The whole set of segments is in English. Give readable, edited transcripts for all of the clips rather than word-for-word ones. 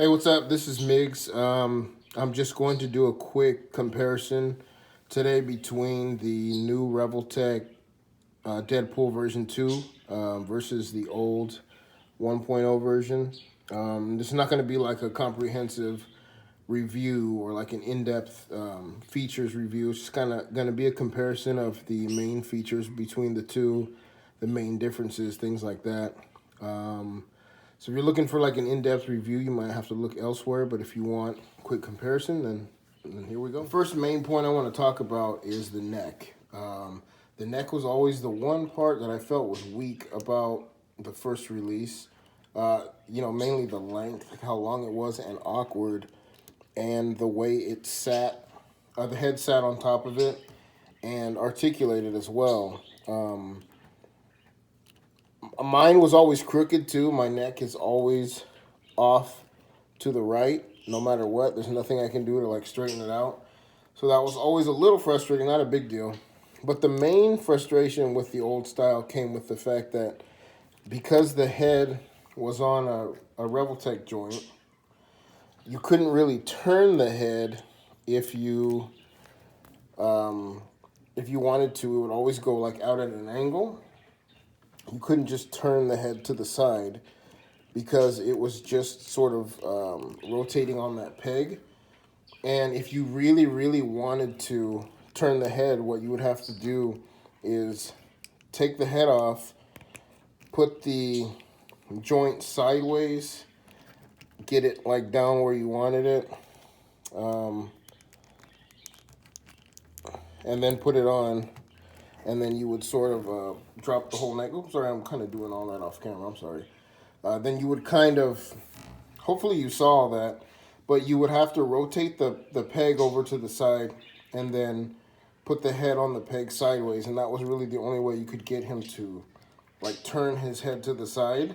Hey, what's up? This is Miggs. I'm just going to do a quick comparison today between the new Revoltech Deadpool version 2 versus the old 1.0 version. This is not going to be like a comprehensive review or like an in-depth features review. It's just kind of going to be a comparison of the main features between the two, the main differences, things like that. So if you're looking for like an in-depth review, you might have to look elsewhere. But if you want a quick comparison, then here we go. The first main point I want to talk about is the neck. The neck was always the one part that I felt was weak about the first release. Mainly the length, like how long it was, and awkward, and the way it sat, the head sat on top of it, and articulated as well. Mine was always crooked too. My neck is always off to the right, no matter what. There's nothing I can do to like straighten it out. So that was always a little frustrating, not a big deal. But the main frustration with the old style came with the fact that because the head was on a Revoltech joint, you couldn't really turn the head if you wanted to. It would always go like out at an angle. You couldn't just turn the head to the side because it was just sort of rotating on that peg. And if you really, really wanted to turn the head, what you would have to do is take the head off, put the joint sideways, get it like down where you wanted it, and then put it on, and then you would sort of drop the whole neck. Oops, sorry, I'm kind of doing all that off camera. I'm sorry. Then you would kind of, hopefully you saw that, but you would have to rotate the peg over to the side and then put the head on the peg sideways. And that was really the only way you could get him to like turn his head to the side.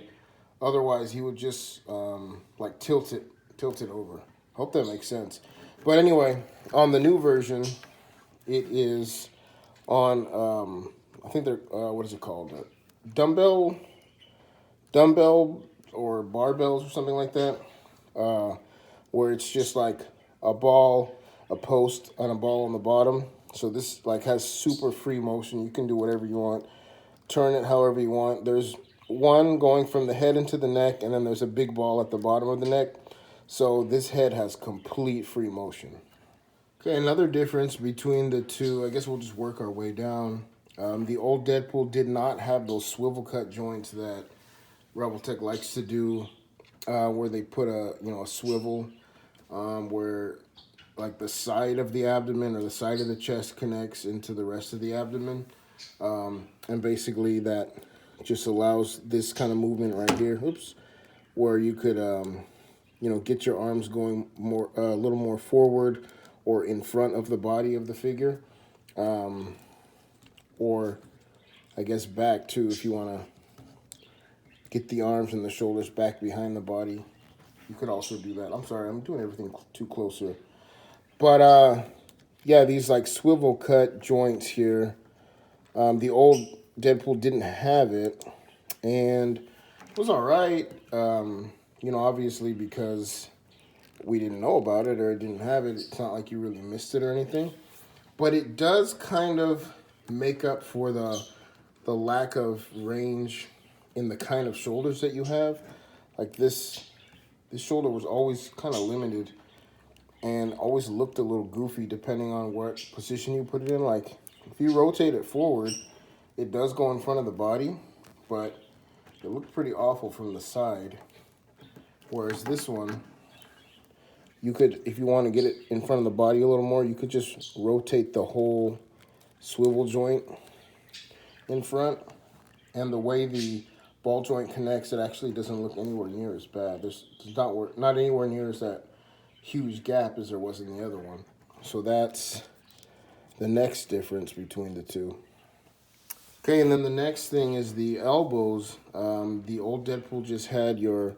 Otherwise, he would just like tilt it over. Hope that makes sense. But anyway, on the new version, it is on, I think they're, what is it called? Dumbbell or barbells or something like that, where it's just like a ball, a post, and a ball on the bottom. So this like has super free motion. You can do whatever you want, turn it however you want. There's one going from the head into the neck, and then there's a big ball at the bottom of the neck. So this head has complete free motion. Okay, another difference between the two, I guess we'll just work our way down. The old Deadpool did not have those swivel cut joints that Revoltech likes to do, where they put a swivel, where like the side of the abdomen or the side of the chest connects into the rest of the abdomen, and basically that just allows this kind of movement right here. Oops, where you could get your arms going more a little more forward or in front of the body of the figure, or I guess back too if you want to get the arms and the shoulders back behind the body. You could also do that. I'm sorry, I'm doing everything too closer. But yeah, these like swivel cut joints here. The old Deadpool didn't have it, and it was all right. Obviously because we didn't know about it or it didn't have it. It's not like you really missed it or anything, but it does kind of make up for the lack of range in the kind of shoulders that you have. Like this shoulder was always kind of limited and always looked a little goofy depending on what position you put it in. Like if you rotate it forward, it does go in front of the body, but it looked pretty awful from the side. Whereas this one, you could, if you want to get it in front of the body a little more, you could just rotate the whole swivel joint in front. And the way the ball joint connects, it actually doesn't look anywhere near as bad. There's not anywhere near as that huge gap as there was in the other one. So that's the next difference between the two. Okay, and then the next thing is the elbows. The old Deadpool just had your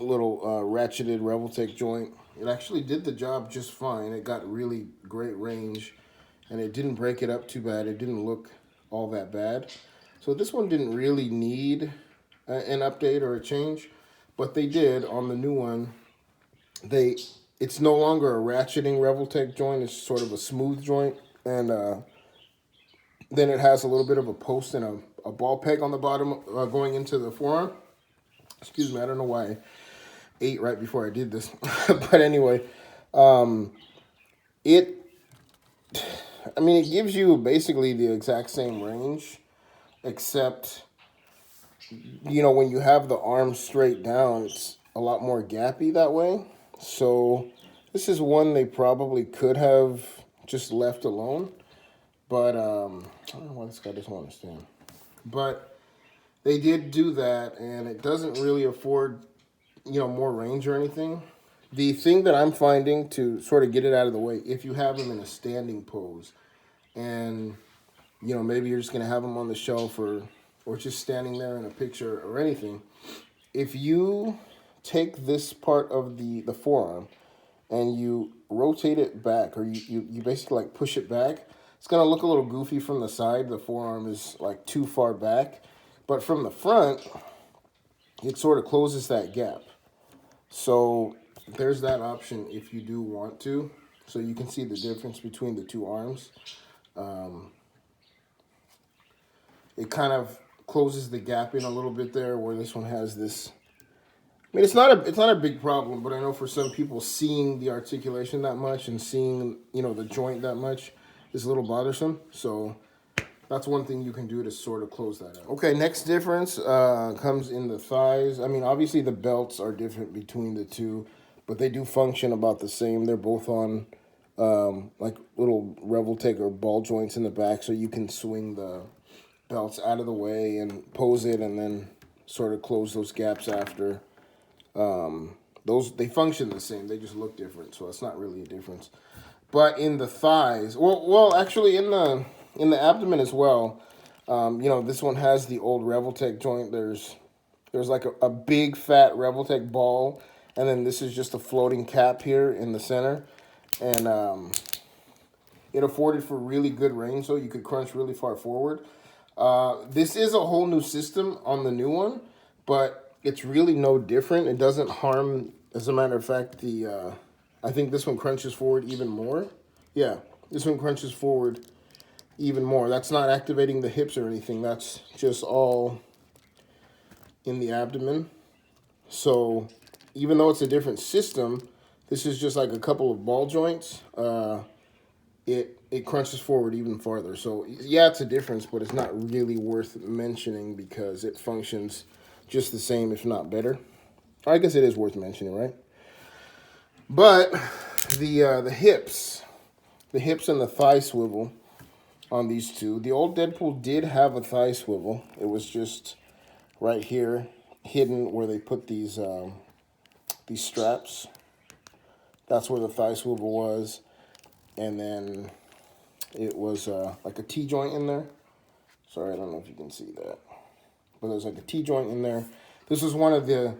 little ratcheted Revoltech joint. It actually did the job just fine. It got really great range, and it didn't break it up too bad. It didn't look all that bad. So this one didn't really need an update or a change. But they did on the new one. It's no longer a ratcheting Revoltech joint. It's sort of a smooth joint, and then it has a little bit of a post and a ball peg on the bottom going into the forearm. Excuse me, I don't know why I ate right before I did this. But anyway, it, I mean, it gives you basically the exact same range, except, you know, when you have the arm straight down, it's a lot more gappy that way. So this is one they probably could have just left alone. But I don't know why this guy doesn't understand. But they did do that, and it doesn't really afford, you know, more range or anything. The thing that I'm finding to sort of get it out of the way, if you have them in a standing pose, and, you know, maybe you're just going to have them on the shelf or just standing there in a picture or anything, if you take this part of the forearm and you rotate it back, or you basically like push it back, it's going to look a little goofy from the side. The forearm is like too far back. But from the front, it sort of closes that gap. So there's that option if you do want to. So you can see the difference between the two arms. It kind of closes the gap in a little bit there, where this one has this. I mean, it's not a big problem, but I know for some people, seeing the articulation that much and seeing, you know, the joint that much is a little bothersome. So that's one thing you can do to sort of close that out. Okay, next difference comes in the thighs. I mean, obviously the belts are different between the two, but they do function about the same. They're both on like little Revoltech or ball joints in the back, so you can swing the belts out of the way and pose it and then sort of close those gaps after. They function the same. They just look different, so it's not really a difference. But in the thighs, well, actually in the abdomen as well, you know, this one has the old Revoltech joint. There's like a big fat Revoltech ball, and then this is just a floating cap here in the center, and it afforded for really good range, so you could crunch really far forward. This is a whole new system on the new one, but it's really no different. It doesn't harm. As a matter of fact, I think this one crunches forward even more. Yeah, this one crunches forward even more. That's not activating the hips or anything. That's just all in the abdomen. So even though it's a different system, this is just like a couple of ball joints. It crunches forward even farther. So yeah, it's a difference, but it's not really worth mentioning because it functions just the same, if not better. I guess it is worth mentioning, right? But the hips and the thigh swivel on these two. The old Deadpool did have a thigh swivel. It was just right here, hidden where they put these straps. That's where the thigh swivel was, and then it was like a T-joint in there. Sorry, I don't know if you can see that, but there's like a T-joint in there. This was one of the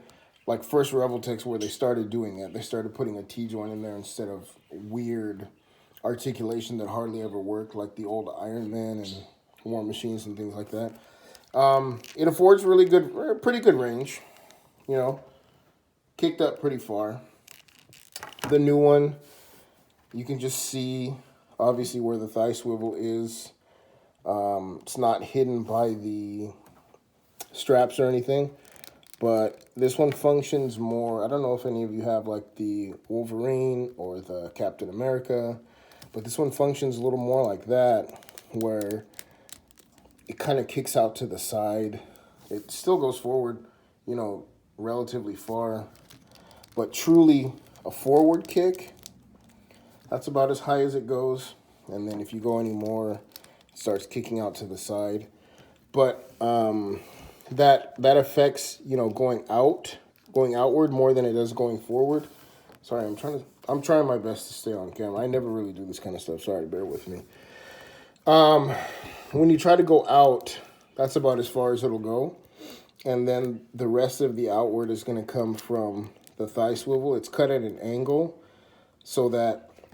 like first Revoltechs where they started doing that. They started putting a T-joint in there instead of weird articulation that hardly ever worked, like the old Iron Man and War Machines and things like that. It affords pretty good range, you know, kicked up pretty far. The new one, you can just see obviously where the thigh swivel is. It's not hidden by the straps or anything, but this one functions more. I don't know if any of you have like the Wolverine or the Captain America, but this one functions a little more like that, where it kind of kicks out to the side. It still goes forward, you know, relatively far, but truly a forward kick, that's about as high as it goes. And then if you go any more, it starts kicking out to the side. But that affects, you know, going outward more than it does going forward. Sorry, I'm trying my best to stay on camera. I never really do this kind of stuff. Sorry, bear with me. When you try to go out, that's about as far as it'll go. And then the rest of the outward is going to come from the thigh swivel. It's cut at an angle so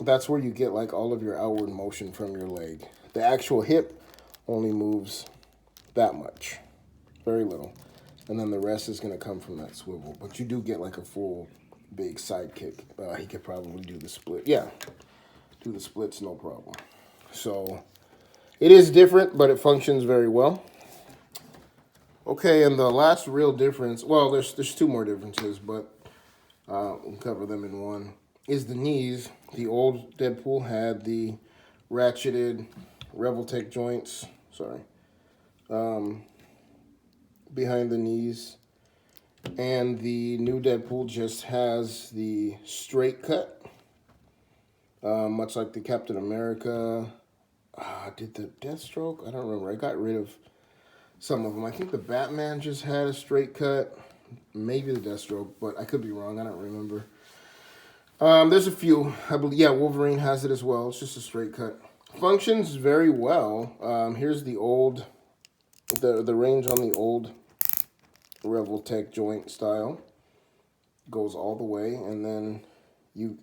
that's where you get like all of your outward motion from your leg. The actual hip only moves that much, very little. and then the rest is going to come from that swivel. But you do get like a full big side kick. He could probably do the split. Yeah, do the splits, no problem. So it is different, but it functions very well. Okay, and the last real difference, well, there's two more differences, but we'll cover them in one, is the knees. The old Deadpool had the ratcheted Revoltech joints, behind the knees. And the new Deadpool just has the straight cut, much like the Captain America. Did the Deathstroke? I don't remember. I got rid of some of them. I think the Batman just had a straight cut. Maybe the Deathstroke, but I could be wrong. I don't remember. There's a few. I believe, yeah, Wolverine has it as well. It's just a straight cut. Functions very well. Here's the old, the range on the old Revoltech joint style. Goes all the way, and then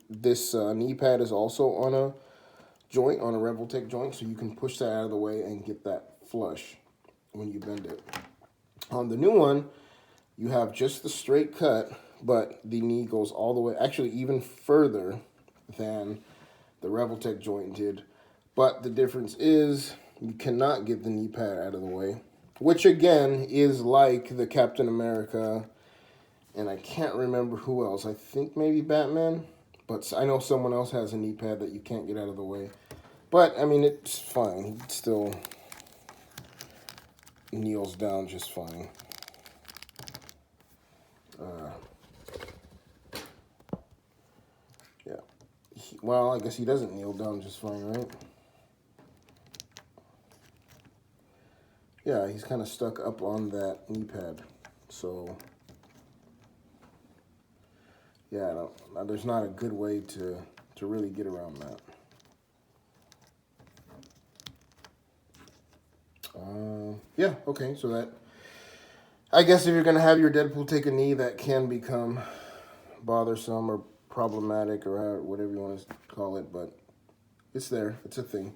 this knee pad is also on a joint, on a Revoltech joint, so you can push that out of the way and get that flush when you bend it. On the new one, you have just the straight cut, but the knee goes all the way, actually even further than the Revoltech joint did. But the difference is you cannot get the knee pad out of the way, which again is like the Captain America, and I can't remember who else. I think maybe Batman, but I know someone else has a knee pad that you can't get out of the way. But, I mean, it's fine. He still kneels down just fine. Yeah. Well, I guess he doesn't kneel down just fine, right? Yeah, he's kind of stuck up on that knee pad. So, yeah, there's not a good way to really get around that. Yeah, okay, so that, I guess if you're going to have your Deadpool take a knee, that can become bothersome or problematic or whatever you want to call it, but it's there. It's a thing.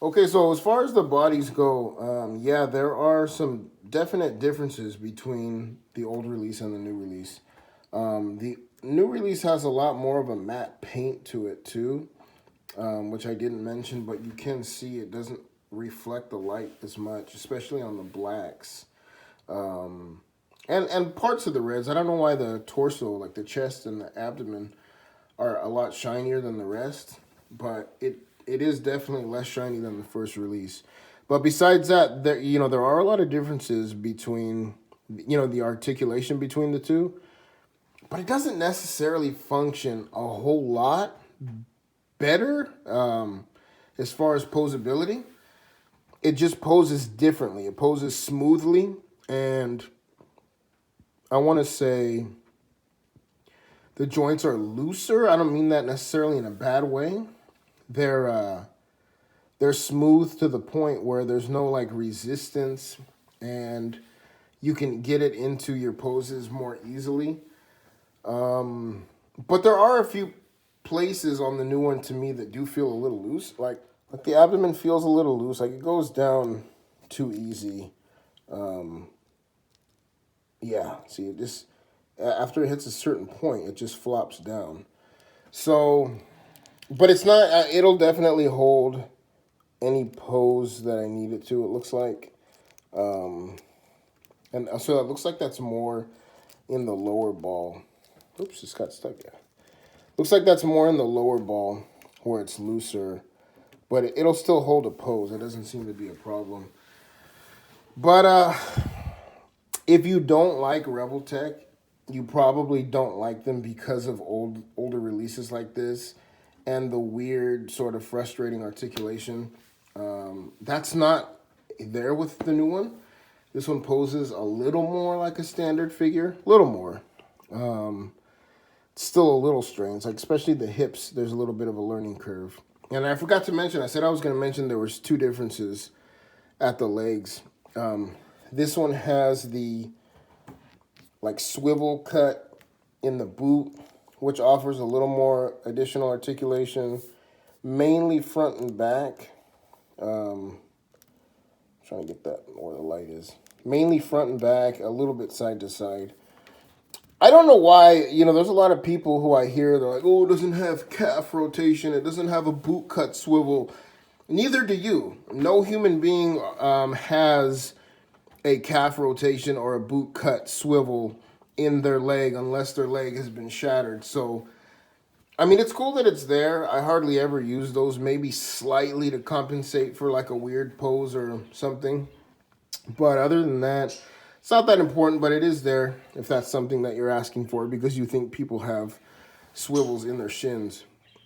Okay, so as far as the bodies go, yeah, there are some definite differences between the old release and the new release. The new release has a lot more of a matte paint to it too, which I didn't mention, but you can see it doesn't reflect the light as much, especially on the blacks. And parts of the reds. I don't know why the torso, like the chest and the abdomen, are a lot shinier than the rest, but it is definitely less shiny than the first release. But besides that, there are a lot of differences between, the articulation between the two, but it doesn't necessarily function a whole lot better as far as posability. It just poses differently. It poses smoothly, and I want to say the joints are looser. I don't mean that necessarily in a bad way. They're smooth to the point where there's no like resistance, and you can get it into your poses more easily. But there are a few places on the new one to me that do feel a little loose. Like the abdomen feels a little loose. Like it goes down too easy. Yeah, see, it just, after it hits a certain point, it just flops down. So, but it's not, it'll definitely hold any pose that I need it to, it looks like. And so it looks like that's more in the lower ball. Oops, it's got stuck there. Looks like that's more in the lower ball where it's looser, but it'll still hold a pose. It doesn't seem to be a problem. But if you don't like Revoltech, you probably don't like them because of older releases like this and the weird sort of frustrating articulation. That's not there with the new one. This one poses a little more like a standard figure, a little more. Still a little strange, like especially the hips, there's a little bit of a learning curve. And I forgot to mention, I said I was going to mention there was two differences at the legs. This one has the like swivel cut in the boot, which offers a little more additional articulation, mainly front and back. Trying to get that where the light is. mainly front and back, a little bit side to side. I don't know why, you know, there's a lot of people who I hear, they're like, oh, it doesn't have calf rotation, it doesn't have a boot cut swivel. Neither do you. No human being has a calf rotation or a boot cut swivel in their leg unless their leg has been shattered. So, I mean, it's cool that it's there. I hardly ever use those, maybe slightly to compensate for like a weird pose or something. But other than that, it's not that important, but it is there if that's something that you're asking for because you think people have swivels in their shins.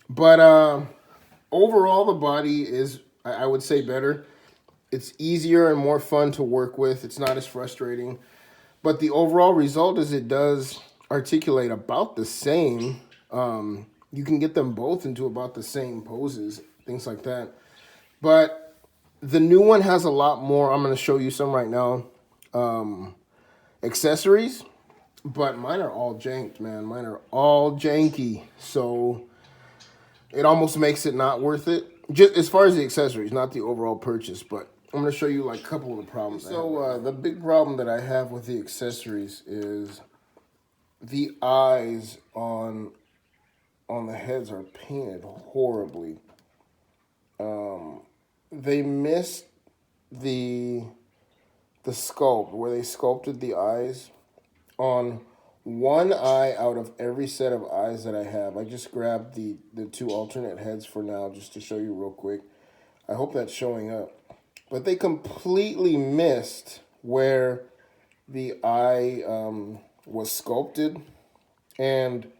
But overall, the body is, I would say, better. It's easier and more fun to work with. It's not as frustrating. But the overall result is it does articulate about the same. You can get them both into about the same poses, things like that. But the new one has a lot more. I'm going to show you some right now. Accessories. But mine are all janked, man. Mine are all janky. So it almost makes it not worth it. Just as far as the accessories, not the overall purchase. But I'm going to show you like a couple of the problems. So the big problem that I have with the accessories is the eyes on the heads are painted horribly. They missed the sculpt where they sculpted the eyes on one eye out of every set of eyes that I have. I just grabbed the two alternate heads for now just to show you real quick. I hope that's showing up. But they completely missed where the eye was sculpted, and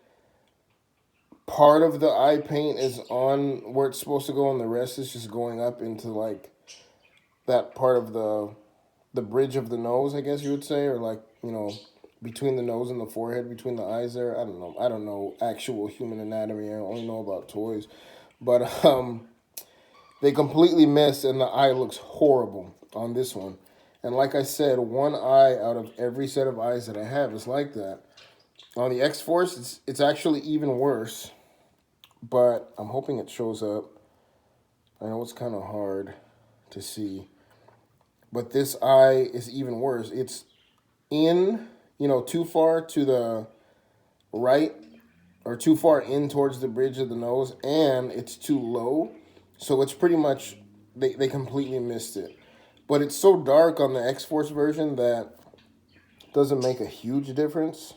part of the eye paint is on where it's supposed to go and the rest is just going up into like that part of the bridge of the nose, I guess you would say, or like, you know, between the nose and the forehead, between the eyes there. I don't know. I don't know actual human anatomy. I only know about toys. But they completely missed and the eye looks horrible on this one. And like I said, one eye out of every set of eyes that I have is like that. On the X-Force, it's actually even worse. But I'm hoping it shows up. I know it's kind of hard to see. But this eye is even worse. It's in, you know, too far to the right or too far in towards the bridge of the nose, and it's too low. So it's pretty much, they completely missed it. But it's so dark on the X-Force version that it doesn't make a huge difference.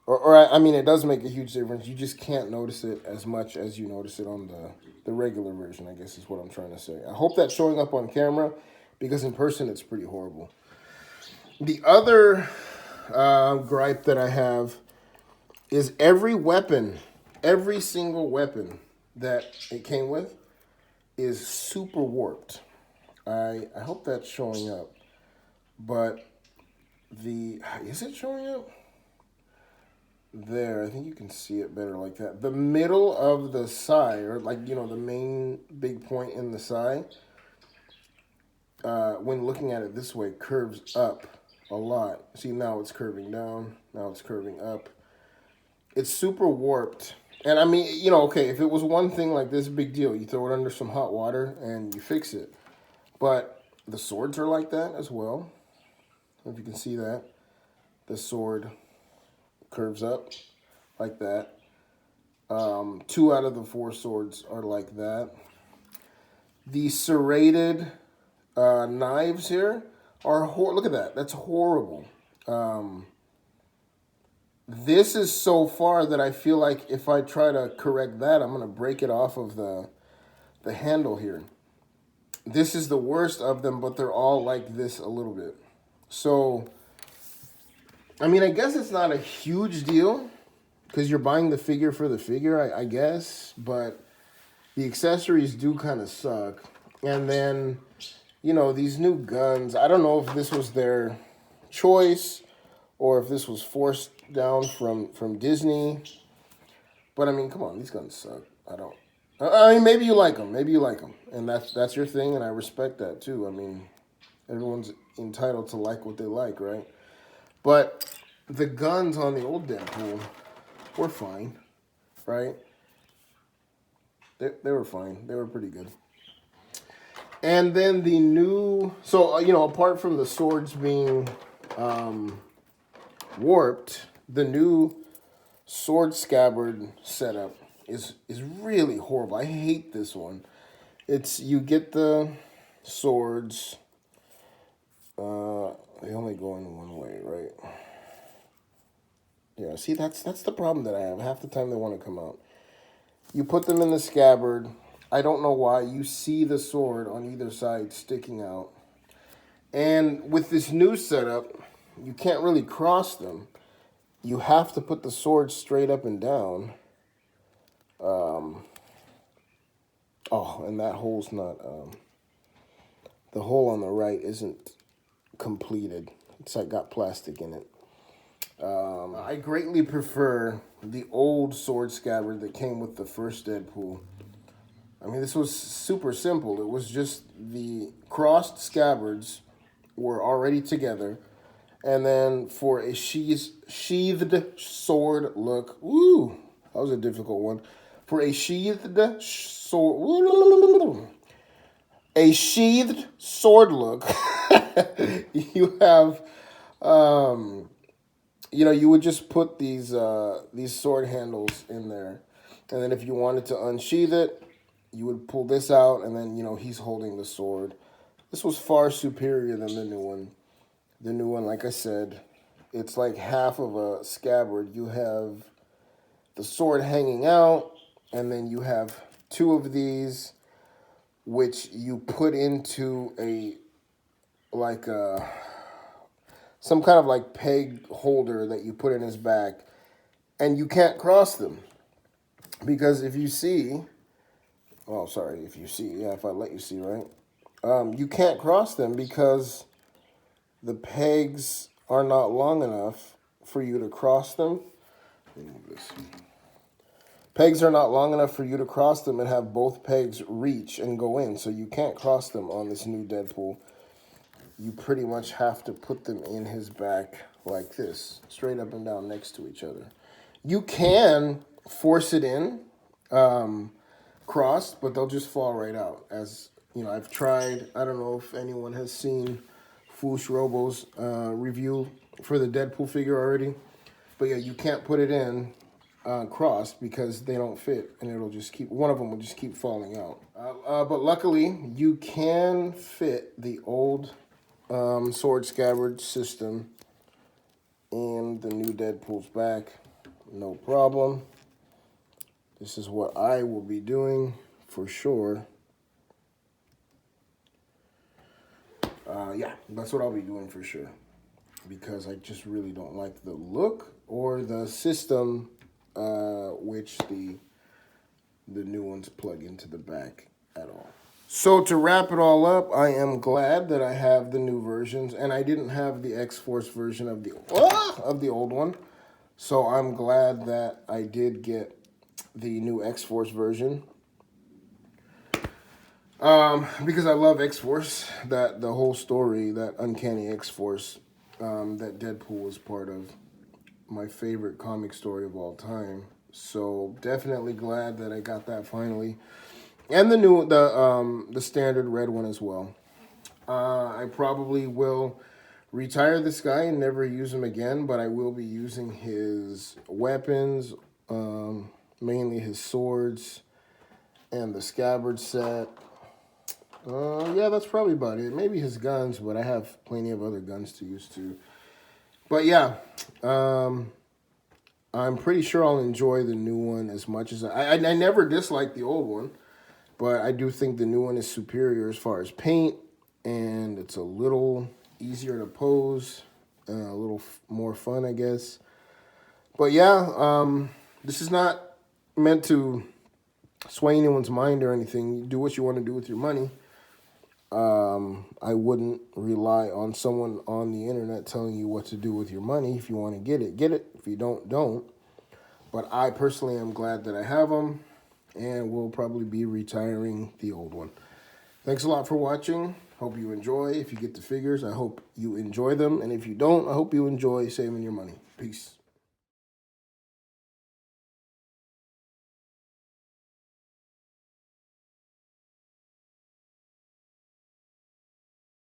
I mean, it does make a huge difference. You just can't notice it as much as you notice it on the regular version, I guess is what I'm trying to say. I hope that's showing up on camera because in person it's pretty horrible. The other gripe that I have is every weapon, every single weapon that it came with is super warped. I hope that's showing up. But is it showing up? There, I think you can see it better like that. The middle of the side, or like, you know, the main big point in the side, when looking at it this way, curves up a lot. See, now it's curving down, now it's curving up. It's super warped. And I mean, you know, okay, if it was one thing like this, big deal. You throw it under some hot water and you fix it. But the swords are like that as well. If you can see that. The sword curves up like that. 2 out of the 4 swords are like that. The serrated knives here are look at that. That's horrible. This is so far that I feel like if I try to correct that, I'm going to break it off of the handle here. This is the worst of them, but they're all like this a little bit. So, I mean, I guess it's not a huge deal because you're buying the figure for the figure, I guess. But the accessories do kind of suck. And then, you know, these new guns, I don't know if this was their choice or if this was forced down from Disney. But, I mean, come on, these guns suck. I mean, maybe you like them. Maybe you like them. And that's your thing, and I respect that, too. I mean, everyone's entitled to like what they like, right? But the guns on the old Deadpool were fine, right? They were fine. They were pretty good. And then the new, so, you know, apart from the swords being warped, the new sword scabbard setup is really horrible. I hate this one. It's, you get the swords, they only go in one way, right? Yeah, see, that's the problem that I have. Half the time they want to come out. You put them in the scabbard. I don't know why. You see the sword on either side sticking out. And with this new setup, you can't really cross them. You have to put the sword straight up and down. Oh, and that hole's not, the hole on the right isn't completed. It's like got plastic in it. I greatly prefer the old sword scabbard that came with the first Deadpool. I mean, this was super simple. It was just the crossed scabbards were already together. And then for a sheathed sword look, woo, that was a difficult one. For a sheathed sword, a sheathed sword look, you have, you know, you would just put these sword handles in there, and then if you wanted to unsheath it, you would pull this out, and then, you know, he's holding the sword. This was far superior than the new one. The new one, like I said, it's like half of a scabbard. You have the sword hanging out, and then you have two of these, which you put into a, like a, some kind of like peg holder that you put in his back, and you can't cross them. Because if you see, oh, sorry, if you see, yeah, if I let you see, right? You can't cross them because the pegs are not long enough for you to cross them. Let me move this. Pegs are not long enough for you to cross them and have both pegs reach and go in, so you can't cross them on this new Deadpool. You pretty much have to put them in his back like this, straight up and down next to each other. You can force it in, crossed, but they'll just fall right out. As you know, I've tried. I don't know if anyone has seen Foosh Robo's review for the Deadpool figure already, but yeah, you can't put it in crossed because they don't fit, and it'll just keep, one of them will just keep falling out. But luckily, you can fit the old sword scabbard system in the new Deadpool's back, no problem. This is what I will be doing for sure. Yeah, that's what I'll be doing for sure, because I just really don't like the look or the system which the new ones plug into the back at all. So to wrap it all up, I am glad that I have the new versions, and I didn't have the X-Force version of the old one. So I'm glad that I did get the new X-Force version. Because I love X-Force, that the whole story, that Uncanny X-Force that Deadpool was part of, my favorite comic story of all time. So definitely glad that I got that finally. And the standard red one as well. I probably will retire this guy and never use him again, but I will be using his weapons, mainly his swords and the scabbard set. Yeah, that's probably about it. Maybe his guns, but I have plenty of other guns to use too. But yeah, I'm pretty sure I'll enjoy the new one as much as I never disliked the old one, but I do think the new one is superior as far as paint, and it's a little easier to pose, a little more fun, I guess. But yeah, this is not meant to sway anyone's mind or anything. You do what you want to do with your money. I wouldn't rely on someone on the internet telling you what to do with your money. If you want to get it, get it. If you don't, don't. But I personally am glad that I have them, and will probably be retiring the old one. Thanks a lot for watching. Hope you enjoy. If you get the figures, I hope you enjoy them. And if you don't, I hope you enjoy saving your money. Peace.